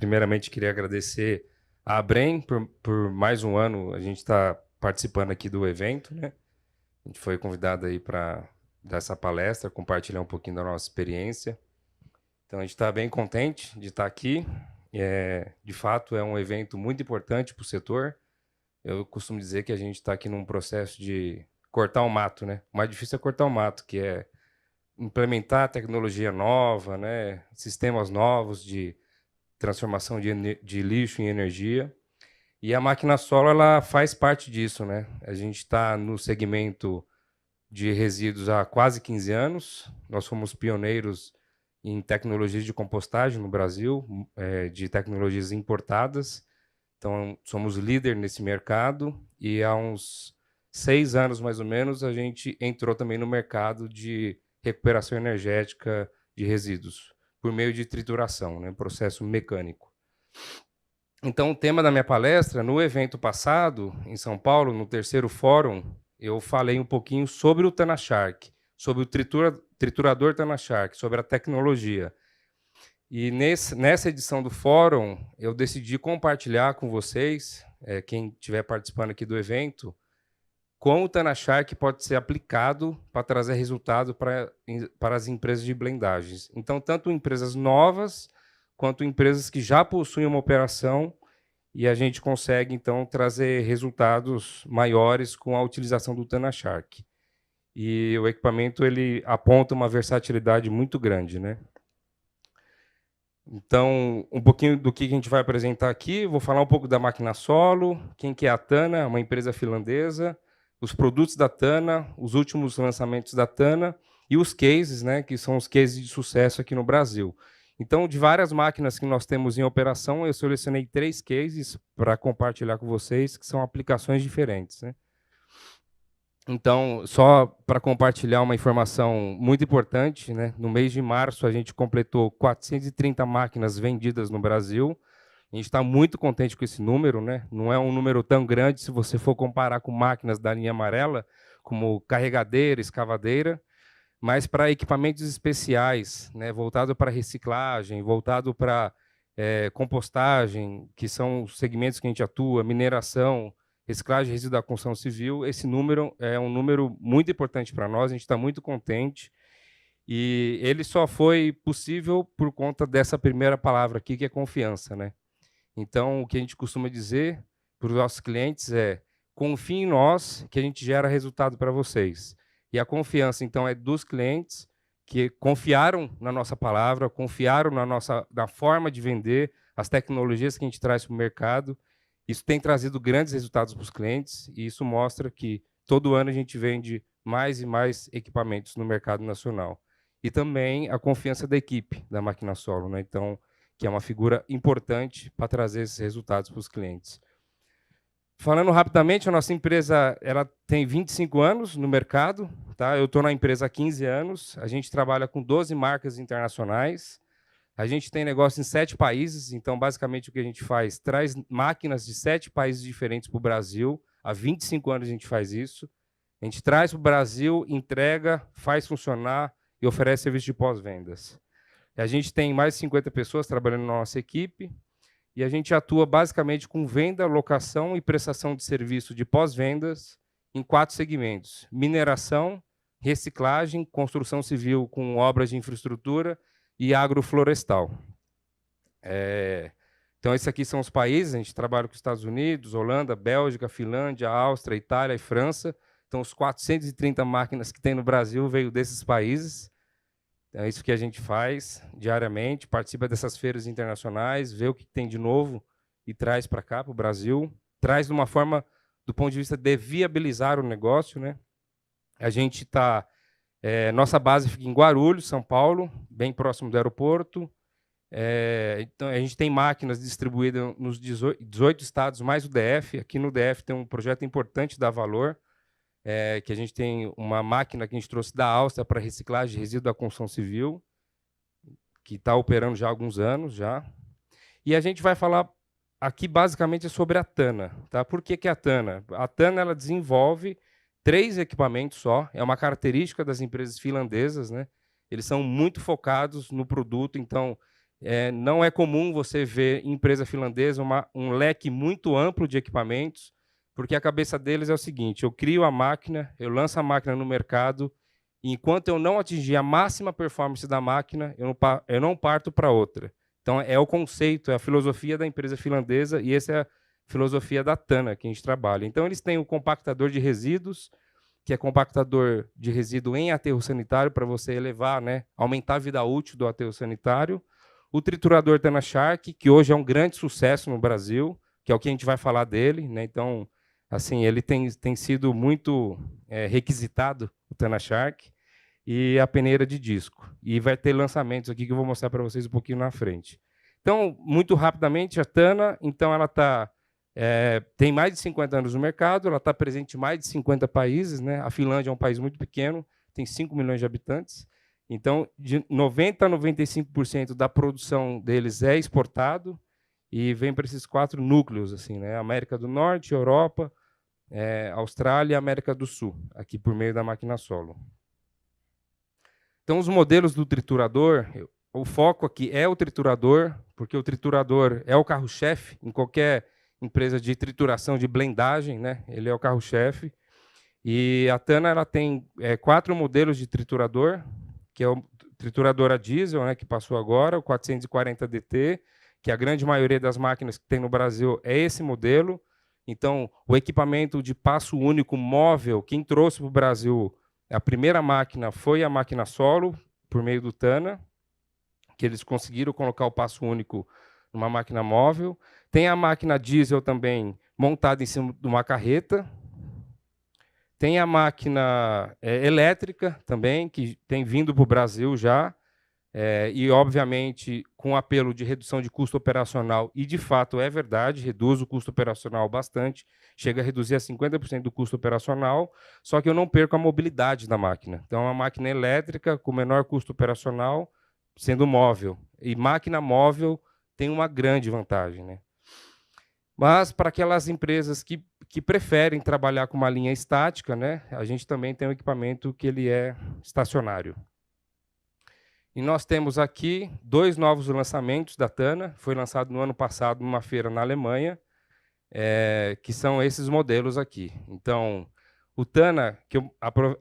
Primeiramente, queria agradecer a Abrem por mais um ano a gente está participando aqui do evento, né? A gente foi convidado aí para dar essa palestra, compartilhar um pouquinho da nossa experiência. Então, a gente está bem contente de estar aqui. De fato, é um evento muito importante para o setor. Eu costumo dizer que a gente está aqui num processo de cortar o mato, né? O mais difícil é cortar o mato, que é implementar tecnologia nova, né? Sistemas novos de transformação de lixo em energia. E a máquina solo ela faz parte disso, né? A gente está no segmento de resíduos há quase 15 anos. Nós fomos pioneiros em tecnologias de compostagem no Brasil, de tecnologias importadas. Então, somos líder nesse mercado e há uns 6 anos, mais ou menos, a gente entrou também no mercado de recuperação energética de resíduos, por meio de trituração, né? Processo mecânico. Então, o tema da minha palestra, no evento passado, em São Paulo, no terceiro fórum, eu falei um pouquinho sobre o TanaShark, sobre o triturador TanaShark, sobre a tecnologia. E nessa edição do fórum, eu decidi compartilhar com vocês, quem estiver participando aqui do evento, como o TanaShark pode ser aplicado para trazer resultado para as empresas de blindagens. Então, tanto empresas novas, quanto empresas que já possuem uma operação, e a gente consegue, então, trazer resultados maiores com a utilização do TanaShark. E o equipamento ele aponta uma versatilidade muito grande, né? Então, um pouquinho do que a gente vai apresentar aqui, vou falar um pouco da máquina solo, quem que é a Tana, uma empresa finlandesa, os produtos da Tana, os últimos lançamentos da Tana e os cases, né, que são os cases de sucesso aqui no Brasil. Então, de várias máquinas que nós temos em operação, eu selecionei 3 cases para compartilhar com vocês, que são aplicações diferentes, né? Então, só para compartilhar uma informação muito importante, né? No mês de março, a gente completou 430 máquinas vendidas no Brasil. A gente está muito contente com esse número, né? Não é um número tão grande se você for comparar com máquinas da linha amarela, como carregadeira, escavadeira, mas para equipamentos especiais, né? Voltado para reciclagem, voltado para compostagem, que são os segmentos que a gente atua, mineração, reciclagem de resíduos da construção civil, esse número é um número muito importante para nós, a gente está muito contente, e ele só foi possível por conta dessa primeira palavra aqui, que é confiança, né? Então, o que a gente costuma dizer para os nossos clientes é: confie em nós, que a gente gera resultado para vocês. E a confiança, então, é dos clientes que confiaram na nossa palavra, confiaram na forma de vender, as tecnologias que a gente traz para o mercado. Isso tem trazido grandes resultados para os clientes e isso mostra que todo ano a gente vende mais e mais equipamentos no mercado nacional. E também a confiança da equipe da Máquina Solo, né? Então, que é uma figura importante para trazer esses resultados para os clientes. Falando rapidamente, a nossa empresa ela tem 25 anos no mercado, tá? Eu estou na empresa há 15 anos, a gente trabalha com 12 marcas internacionais, a gente tem negócio em 7 países, então, basicamente, o que a gente faz? Traz máquinas de 7 países diferentes para o Brasil, há 25 anos a gente faz isso, a gente traz para o Brasil, entrega, faz funcionar e oferece serviço de pós-vendas. A gente tem mais de 50 pessoas trabalhando na nossa equipe, e a gente atua basicamente com venda, locação e prestação de serviço de pós-vendas em 4 segmentos: mineração, reciclagem, construção civil com obras de infraestrutura e agroflorestal. Então, esses aqui são os países, a gente trabalha com os Estados Unidos, Holanda, Bélgica, Finlândia, Áustria, Itália e França. Então, os 430 máquinas que tem no Brasil veio desses países. É isso que a gente faz diariamente, participa dessas feiras internacionais, vê o que tem de novo e traz para cá, para o Brasil. Traz de uma forma, do ponto de vista de viabilizar o negócio, né? A gente está... nossa base fica em Guarulhos, São Paulo, bem próximo do aeroporto. Então, a gente tem máquinas distribuídas nos 18 estados, mais o DF. Aqui no DF tem um projeto importante da Valor, que a gente tem uma máquina que a gente trouxe da Áustria para reciclagem de resíduo da construção civil, que está operando já há alguns anos. E a gente vai falar aqui basicamente sobre a Tana. Tá? Por que a Tana? A Tana ela desenvolve 3 equipamentos só, é uma característica das empresas finlandesas, né? Eles são muito focados no produto, então Não é comum você ver em empresa finlandesa um leque muito amplo de equipamentos, porque a cabeça deles é o seguinte: eu crio a máquina, eu lanço a máquina no mercado, e enquanto eu não atingir a máxima performance da máquina, eu não parto para outra. Então, é o conceito, é a filosofia da empresa finlandesa, e essa é a filosofia da Tana, que a gente trabalha. Então, eles têm o compactador de resíduos, que é compactador de resíduo em aterro sanitário, para você elevar, né, aumentar a vida útil do aterro sanitário. O triturador Tana Shark, que hoje é um grande sucesso no Brasil, que é o que a gente vai falar dele, né? Então, assim, ele tem sido muito requisitado, o Tana Shark, e a peneira de disco. E vai ter lançamentos aqui que eu vou mostrar para vocês um pouquinho na frente. Então, muito rapidamente, a Tana, então, ela tem mais de 50 anos no mercado, ela está presente em mais de 50 países, né? A Finlândia é um país muito pequeno, tem 5 milhões de habitantes. Então, de 90% a 95% da produção deles é exportado e vem para esses 4 núcleos, assim, né? América do Norte, Europa, Austrália e América do Sul, aqui por meio da máquina solo. Então, os modelos do triturador, o foco aqui é o triturador, porque o triturador é o carro-chefe em qualquer empresa de trituração, de blendagem, né? Ele é o carro-chefe. E a Tana ela tem 4 modelos de triturador, que é o triturador a diesel, né, que passou agora, o 440 DT, que a grande maioria das máquinas que tem no Brasil é esse modelo. Então, o equipamento de passo único móvel, quem trouxe para o Brasil a primeira máquina foi a máquina solo, por meio do Tana, que eles conseguiram colocar o passo único numa máquina móvel. Tem a máquina diesel também, montada em cima de uma carreta. Tem a máquina elétrica também, que tem vindo para o Brasil já, e, obviamente, com apelo de redução de custo operacional, e, de fato, é verdade, reduz o custo operacional bastante, chega a reduzir a 50% do custo operacional, só que eu não perco a mobilidade da máquina. Então, é uma máquina elétrica com menor custo operacional, sendo móvel. E máquina móvel tem uma grande vantagem, né? Mas, para aquelas empresas que preferem trabalhar com uma linha estática, né, a gente também tem um equipamento que ele é estacionário. E nós temos aqui 2 novos lançamentos da Tana. Foi lançado no ano passado numa feira na Alemanha, que são esses modelos aqui. Então, o Tana, que eu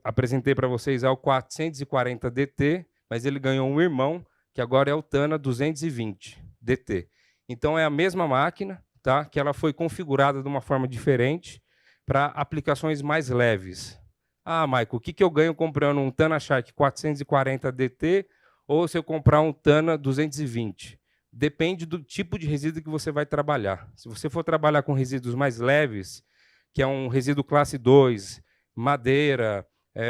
apresentei para vocês, é o 440 DT, mas ele ganhou um irmão, que agora é o Tana 220 DT. Então, é a mesma máquina, tá? Que ela foi configurada de uma forma diferente para aplicações mais leves. Ah, Michael, o que eu ganho comprando um Tana Shark 440 DT ou se eu comprar um Tana 220? Depende do tipo de resíduo que você vai trabalhar. Se você for trabalhar com resíduos mais leves, que é um resíduo classe 2, madeira,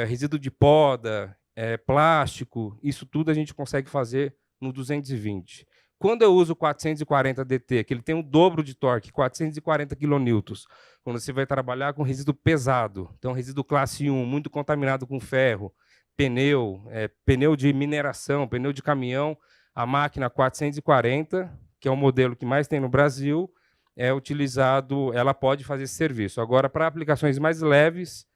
resíduo de poda, plástico, isso tudo a gente consegue fazer no 220. Quando eu uso o 440 DT, que ele tem o dobro de torque, 440 kN, quando você vai trabalhar com resíduo pesado, então resíduo classe 1, muito contaminado com ferro, pneu de mineração, pneu de caminhão, a máquina 440, que é o modelo que mais tem no Brasil, é utilizado, ela pode fazer esse serviço. Agora, para aplicações mais leves,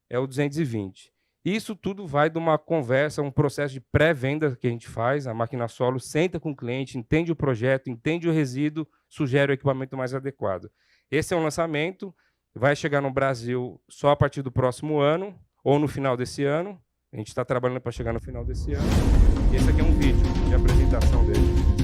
é o 220. Isso tudo vai de uma conversa, um processo de pré-venda que a gente faz. A máquina solo senta com o cliente, entende o projeto, entende o resíduo, sugere o equipamento mais adequado. Esse é um lançamento, vai chegar no Brasil só a partir do próximo ano, ou no final desse ano. A gente está trabalhando para chegar no final desse ano. E esse aqui é um vídeo de apresentação dele.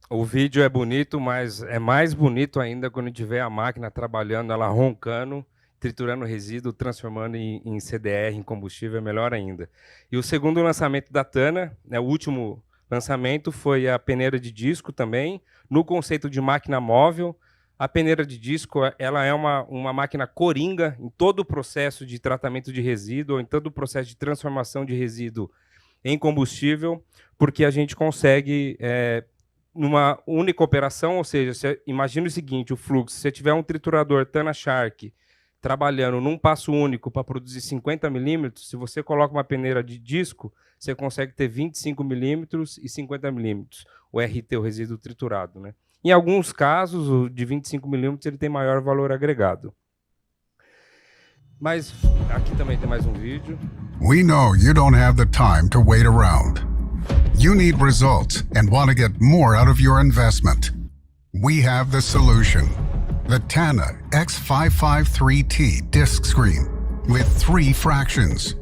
O vídeo é bonito, mas é mais bonito ainda quando a gente vê a máquina trabalhando, ela roncando. triturando resíduo, transformando em CDR, em combustível, é melhor ainda. E o segundo lançamento da Tana, né, o último lançamento, foi a peneira de disco também, no conceito de máquina móvel. A peneira de disco ela é uma máquina coringa em todo o processo de tratamento de resíduo, em todo o processo de transformação de resíduo em combustível, porque a gente consegue, numa única operação, ou seja, você imagina o seguinte, o fluxo, se você tiver um triturador Tana Shark trabalhando num passo único para produzir 50 milímetros, se você coloca uma peneira de disco, você consegue ter 25 milímetros e 50 milímetros, o RT, o resíduo triturado, né? Em alguns casos, o de 25 milímetros ele tem maior valor agregado. Mas aqui também tem mais um vídeo. We know you don't have the time to wait around. You need results and want to get more out of your investment. We have the solution. The Tana X553T disc screen with 3 fractions.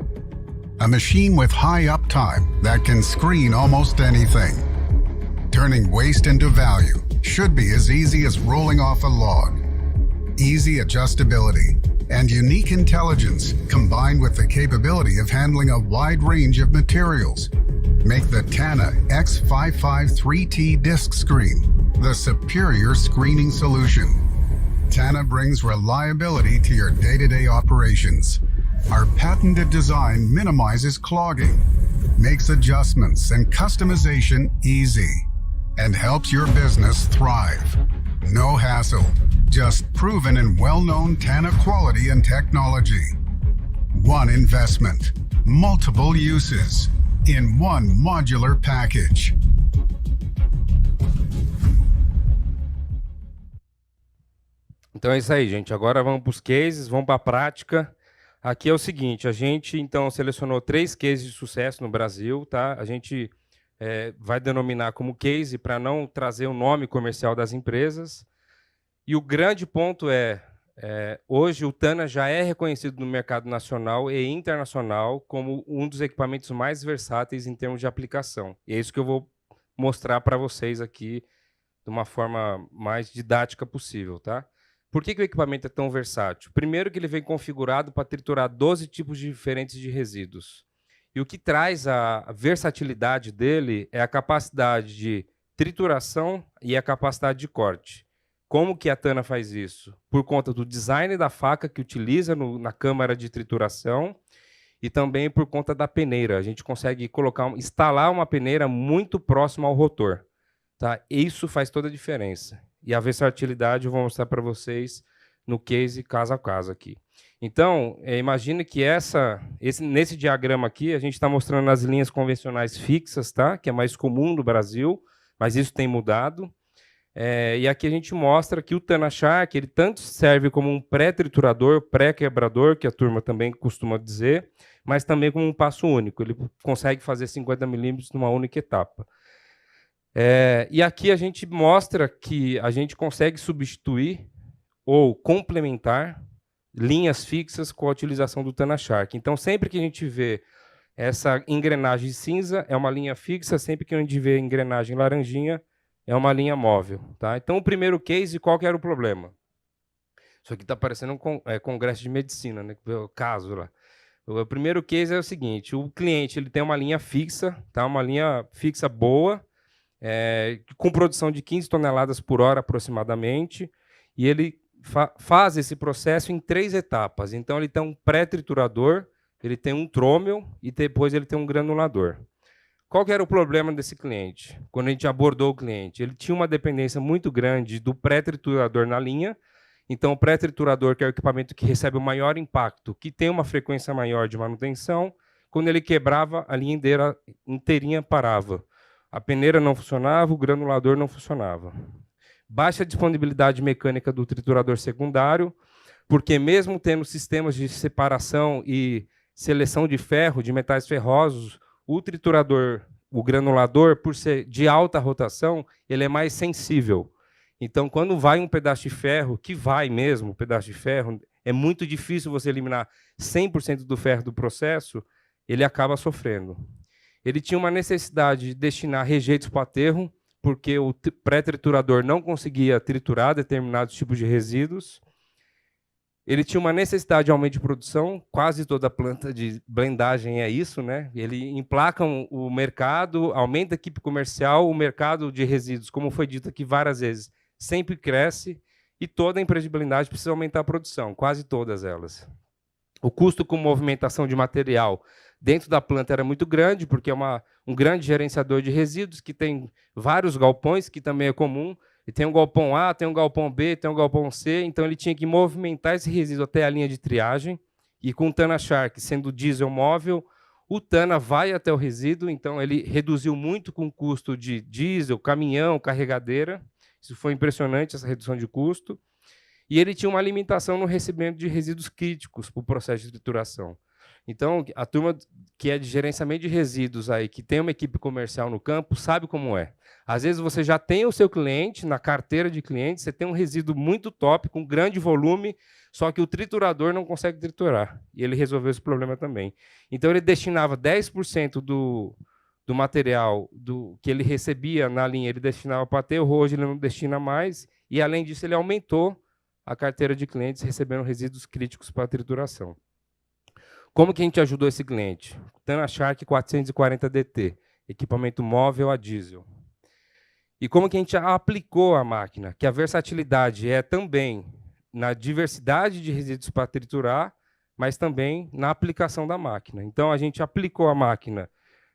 A machine with high uptime that can screen almost anything. Turning waste into value should be as easy as rolling off a log. Easy adjustability and unique intelligence combined with the capability of handling a wide range of materials make the Tana X553T disc screen the superior screening solution. Tana brings reliability to your day-to-day operations. Our patented design minimizes clogging, makes adjustments and customization easy, and helps your business thrive. No hassle, just proven and well-known Tana quality and technology. One investment, multiple uses, in one modular package. Então é isso aí, gente. Agora vamos para os cases, vamos para a prática. Aqui é o seguinte, a gente, então, selecionou 3 cases de sucesso no Brasil, tá? A gente vai denominar como case para não trazer o nome comercial das empresas. E o grande ponto hoje o Tana já é reconhecido no mercado nacional e internacional como um dos equipamentos mais versáteis em termos de aplicação. E é isso que eu vou mostrar para vocês aqui de uma forma mais didática possível, tá? Por que o equipamento é tão versátil? Primeiro que ele vem configurado para triturar 12 tipos diferentes de resíduos. E o que traz a versatilidade dele é a capacidade de trituração e a capacidade de corte. Como que a Tana faz isso? Por conta do design da faca que utiliza na câmara de trituração e também por conta da peneira. A gente consegue instalar uma peneira muito próxima ao rotor. Tá? Isso faz toda a diferença. E a versatilidade eu vou mostrar para vocês no case caso a caso aqui. Então, imagine que nesse diagrama aqui, a gente está mostrando as linhas convencionais fixas, tá? Que é mais comum no Brasil, mas isso tem mudado. E aqui a gente mostra que o Tana Shark ele tanto serve como um pré-triturador, pré-quebrador, que a turma também costuma dizer, mas também como um passo único. Ele consegue fazer 50 milímetros numa única etapa. E aqui a gente mostra que a gente consegue substituir ou complementar linhas fixas com a utilização do Tana Shark. Então, sempre que a gente vê essa engrenagem cinza, é uma linha fixa, sempre que a gente vê engrenagem laranjinha, é uma linha móvel. Tá? Então, o primeiro case, qual que era o problema? Isso aqui está parecendo um congresso de medicina, né? O caso lá. O primeiro case é o seguinte, o cliente ele tem uma linha fixa, tá? Uma linha fixa boa, com produção de 15 toneladas por hora aproximadamente, e ele faz esse processo em 3 etapas. Então, ele tem um pré-triturador, ele tem um trômel e depois ele tem um granulador. Qual que era o problema desse cliente? Quando a gente abordou o cliente, ele tinha uma dependência muito grande do pré-triturador na linha. Então, o pré-triturador, que é o equipamento que recebe o maior impacto, que tem uma frequência maior de manutenção, quando ele quebrava, a linha inteirinha parava. A peneira não funcionava, o granulador não funcionava. Baixa disponibilidade mecânica do triturador secundário, porque mesmo tendo sistemas de separação e seleção de ferro, de metais ferrosos, o triturador, o granulador, por ser de alta rotação, ele é mais sensível. Então, quando vai um pedaço de ferro, que vai mesmo, um pedaço de ferro, é muito difícil você eliminar 100% do ferro do processo, ele acaba sofrendo. Ele tinha uma necessidade de destinar rejeitos para aterro, porque o pré-triturador não conseguia triturar determinados tipos de resíduos. Ele tinha uma necessidade de aumento de produção, quase toda planta de blendagem é isso, né? Ele emplaca o mercado, aumenta a equipe comercial, o mercado de resíduos, como foi dito aqui várias vezes, sempre cresce e toda empresa de blendagem precisa aumentar a produção, quase todas elas. O custo com movimentação de material dentro da planta era muito grande, porque é um grande gerenciador de resíduos que tem vários galpões, que também é comum. E tem um galpão A, tem um galpão B, tem um galpão C, então ele tinha que movimentar esse resíduo até a linha de triagem. E com o Tana Shark sendo diesel móvel, o Tana vai até o resíduo, então ele reduziu muito com o custo de diesel, caminhão, carregadeira. Isso foi impressionante, essa redução de custo. E ele tinha uma limitação no recebimento de resíduos críticos para o processo de trituração. Então, a turma que é de gerenciamento de resíduos aí, que tem uma equipe comercial no campo, sabe como é. Às vezes você já tem o seu cliente na carteira de clientes, você tem um resíduo muito top, com grande volume, só que o triturador não consegue triturar. E ele resolveu esse problema também. Então, ele destinava 10% do material que ele recebia na linha, ele destinava para aterro, hoje ele não destina mais, e, além disso, ele aumentou a carteira de clientes recebendo resíduos críticos para trituração. Como que a gente ajudou esse cliente? Tana Shark 440 DT, equipamento móvel a diesel. E como que a gente aplicou a máquina? Que a versatilidade é também na diversidade de resíduos para triturar, mas também na aplicação da máquina. Então, a gente aplicou a máquina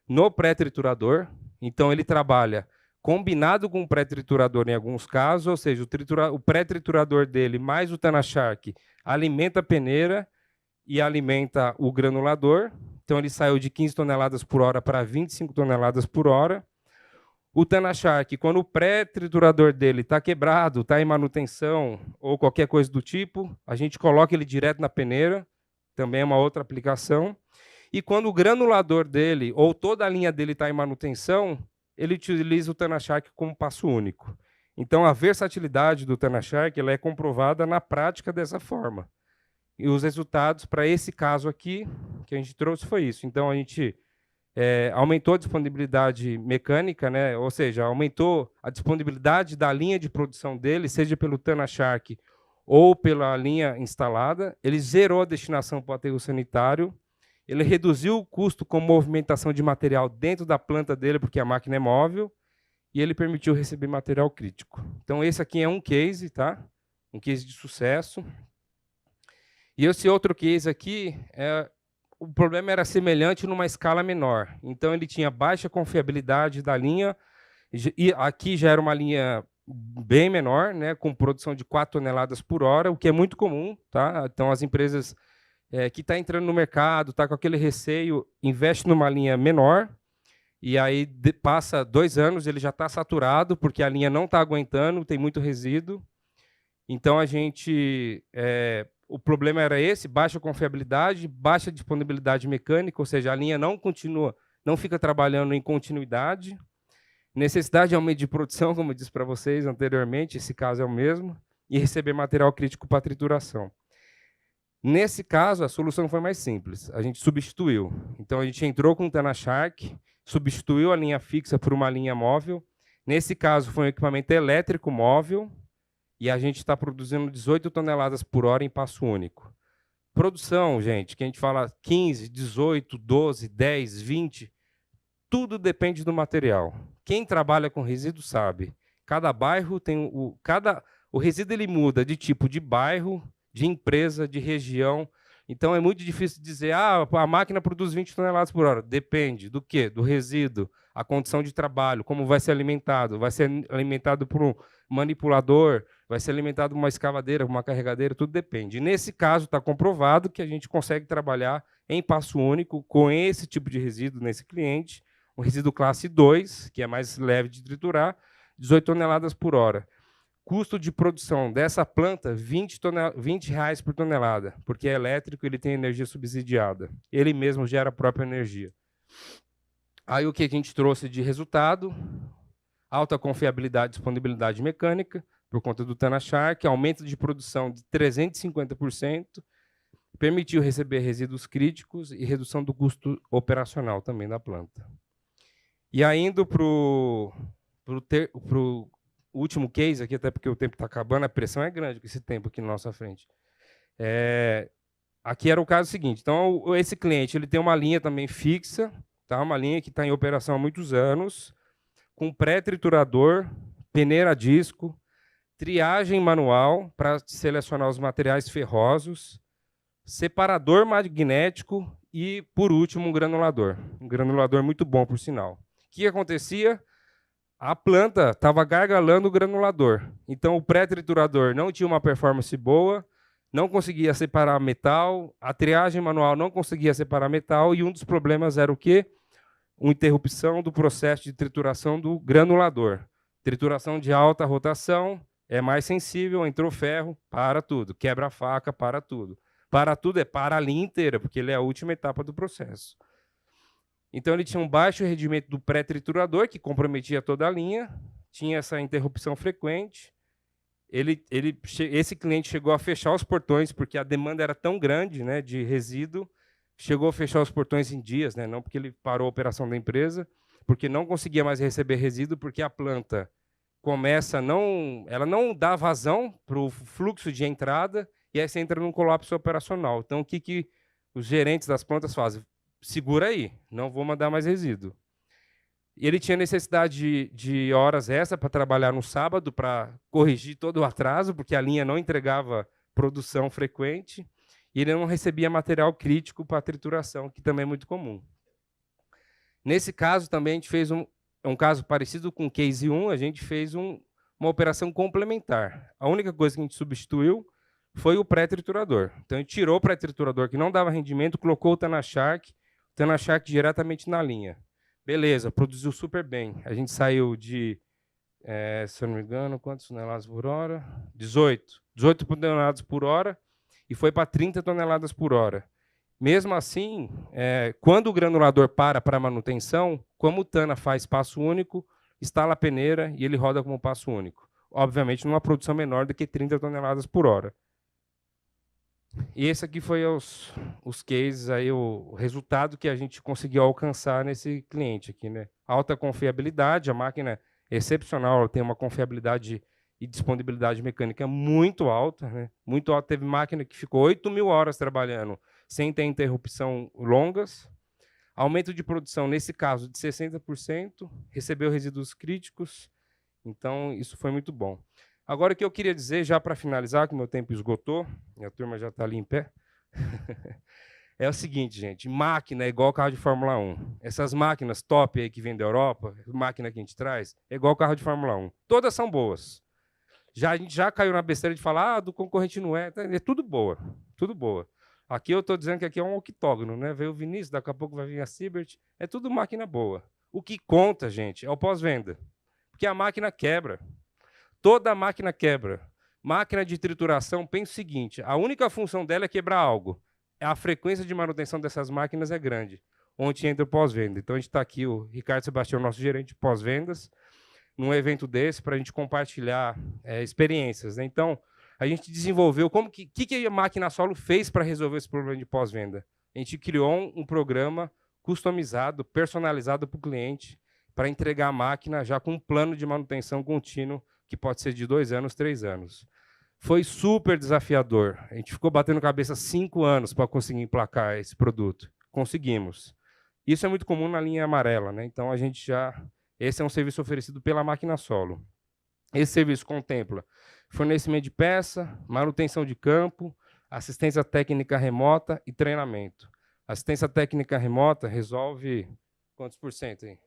no pré-triturador, então ele trabalha combinado com o pré-triturador em alguns casos, ou seja, o pré-triturador dele mais o Tana Shark alimenta a peneira e alimenta o granulador. Então, ele saiu de 15 toneladas por hora para 25 toneladas por hora. O Tana Shark, quando o pré-triturador dele está quebrado, está em manutenção ou qualquer coisa do tipo, a gente coloca ele direto na peneira, também é uma outra aplicação. E quando o granulador dele ou toda a linha dele está em manutenção, ele utiliza o Tana Shark como passo único. Então, a versatilidade do Tana Shark ela é comprovada na prática dessa forma. E os resultados para esse caso aqui que a gente trouxe foi isso. Então, a gente aumentou a disponibilidade mecânica, né? Ou seja, aumentou a disponibilidade da linha de produção dele, seja pelo Tana Shark ou pela linha instalada. Ele zerou a destinação para o aterro sanitário. Ele reduziu o custo com movimentação de material dentro da planta dele, porque a máquina é móvel, e ele permitiu receber material crítico. Então, esse aqui é um case, tá? Um case de sucesso. E esse outro case aqui, o problema era semelhante numa escala menor. Então, ele tinha baixa confiabilidade da linha, e aqui já era uma linha bem menor, né, com produção de 4 toneladas por hora, o que é muito comum. Tá? Então, as empresas que estão entrando no mercado, está com aquele receio, investe numa linha menor, e aí passa 2 anos, ele já está saturado, porque a linha não está aguentando, tem muito resíduo. Então, o problema era esse, baixa confiabilidade, baixa disponibilidade mecânica, ou seja, a linha não fica trabalhando em continuidade. Necessidade de aumento de produção, como eu disse para vocês anteriormente, esse caso é o mesmo, e receber material crítico para trituração. Nesse caso, a solução foi mais simples. A gente substituiu. Então, a gente entrou com o Tana Shark, substituiu a linha fixa por uma linha móvel. Nesse caso, foi um equipamento elétrico móvel, e a gente está produzindo 18 toneladas por hora em passo único. Produção, gente, que a gente fala 15, 18, 12, 10, 20, tudo depende do material. Quem trabalha com resíduo sabe. Cada bairro tem o resíduo ele muda de tipo de bairro, de empresa, de região. Então, é muito difícil dizer a máquina produz 20 toneladas por hora. Depende do quê? Do resíduo, a condição de trabalho, como vai ser alimentado. Vai ser alimentado por um manipulador, vai ser alimentado por uma escavadeira, por uma carregadeira, tudo depende. E nesse caso, está comprovado que a gente consegue trabalhar em passo único com esse tipo de resíduo nesse cliente, um resíduo classe 2, que é mais leve de triturar, 18 toneladas por hora. Custo de produção dessa planta, R$20 por tonelada, porque é elétrico, ele tem energia subsidiada. Ele mesmo gera a própria energia. Aí o que a gente trouxe de resultado? Alta confiabilidade e disponibilidade mecânica, por conta do Tana Shark, aumento de produção de 350%, permitiu receber resíduos críticos e redução do custo operacional também da planta. E aí, indo para o último case aqui, até porque o tempo está acabando, a pressão é grande com esse tempo aqui na nossa frente. Aqui era o caso seguinte. Então, esse cliente ele tem uma linha também fixa, tá? Uma linha que está em operação há muitos anos, com pré-triturador, peneira a disco, triagem manual para selecionar os materiais ferrosos, separador magnético e, por último, um granulador. Um granulador muito bom, por sinal. O que acontecia? A planta estava gargalando o granulador. Então, o pré-triturador não tinha uma performance boa, não conseguia separar metal, a triagem manual não conseguia separar metal, e um dos problemas era o quê? Uma interrupção do processo de trituração do granulador. Trituração de alta rotação é mais sensível, entrou ferro, para tudo. Quebra a faca, para tudo. Para tudo é para a linha inteira, porque ele é a última etapa do processo. Então, ele tinha um baixo rendimento do pré-triturador, que comprometia toda a linha, tinha essa interrupção frequente. Esse cliente chegou a fechar os portões, porque a demanda era tão grande, né, de resíduo, chegou a fechar os portões em dias, né, não porque ele parou a operação da empresa, porque não conseguia mais receber resíduo, porque a planta ela não dá vazão para o fluxo de entrada, e aí você entra num colapso operacional. Então, o que os gerentes das plantas fazem? Segura aí, não vou mandar mais resíduo. E ele tinha necessidade de horas extra para trabalhar no sábado, para corrigir todo o atraso, porque a linha não entregava produção frequente, e ele não recebia material crítico para trituração, que também é muito comum. Nesse caso, também, a gente fez um caso parecido com o Case 1, a gente fez uma operação complementar. A única coisa que a gente substituiu foi o pré-triturador. Então, a gente tirou o pré-triturador, que não dava rendimento, colocou o Tanashark diretamente na linha. Beleza, produziu super bem. A gente saiu de, se eu não me engano, quantas toneladas por hora? 18 toneladas por hora, e foi para 30 toneladas por hora. Mesmo assim, quando o granulador para manutenção, como o Tana faz passo único, instala a peneira e ele roda como passo único. Obviamente, numa produção menor do que 30 toneladas por hora. E esse aqui foi os cases, aí, o resultado que a gente conseguiu alcançar nesse cliente aqui, né? Alta confiabilidade, a máquina é excepcional, ela tem uma confiabilidade e disponibilidade mecânica muito alta, né? Muito alta. Teve máquina que ficou 8.000 horas trabalhando sem ter interrupção longas. Aumento de produção, nesse caso, de 60%, recebeu resíduos críticos, então isso foi muito bom. Agora, o que eu queria dizer, já para finalizar, que o meu tempo esgotou, minha turma já está ali em pé, é o seguinte, gente, máquina é igual carro de Fórmula 1. Essas máquinas top aí que vem da Europa, máquina que a gente traz, é igual carro de Fórmula 1. Todas são boas. A gente já caiu na besteira de falar, do concorrente não é. É tudo boa, tudo boa. Aqui eu estou dizendo que aqui é um octógono, né? Veio o Vinícius, daqui a pouco vai vir a Siebert, é tudo máquina boa. O que conta, gente, é o pós-venda, porque a máquina quebra. Toda máquina quebra. Máquina de trituração, pensa o seguinte, a única função dela é quebrar algo. A frequência de manutenção dessas máquinas é grande, onde entra o pós-venda. Então, a gente está aqui, o Ricardo Sebastião, nosso gerente de pós-vendas, num evento desse, para a gente compartilhar experiências, né? Então, a gente desenvolveu o que a Máquina Solo fez para resolver esse problema de pós-venda. A gente criou um programa customizado, personalizado para o cliente, para entregar a máquina já com um plano de manutenção contínuo, que pode ser de 2 anos, 3 anos. Foi super desafiador. A gente ficou batendo cabeça 5 anos para conseguir emplacar esse produto. Conseguimos. Isso é muito comum na linha amarela, né? Então, esse é um serviço oferecido pela Máquina Solo. Esse serviço contempla fornecimento de peça, manutenção de campo, assistência técnica remota e treinamento. Assistência técnica remota resolve quantos por cento aí?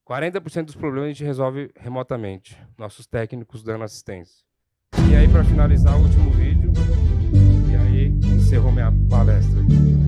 40% dos problemas a gente resolve remotamente, nossos técnicos dando assistência. E aí, para finalizar o último vídeo, e aí encerrou minha palestra aqui.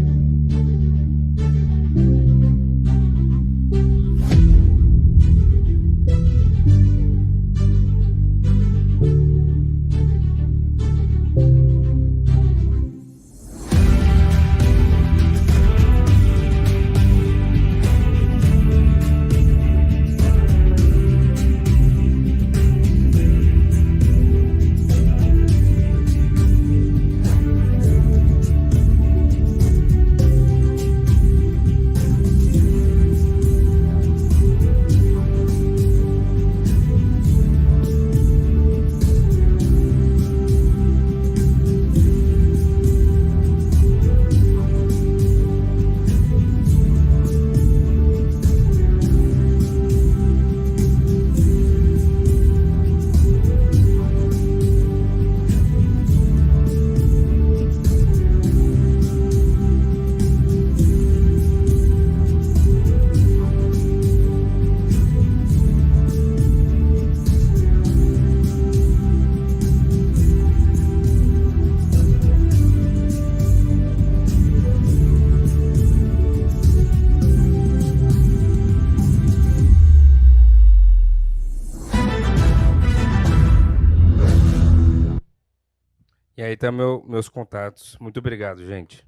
E aí tá meus contatos. Muito obrigado, gente.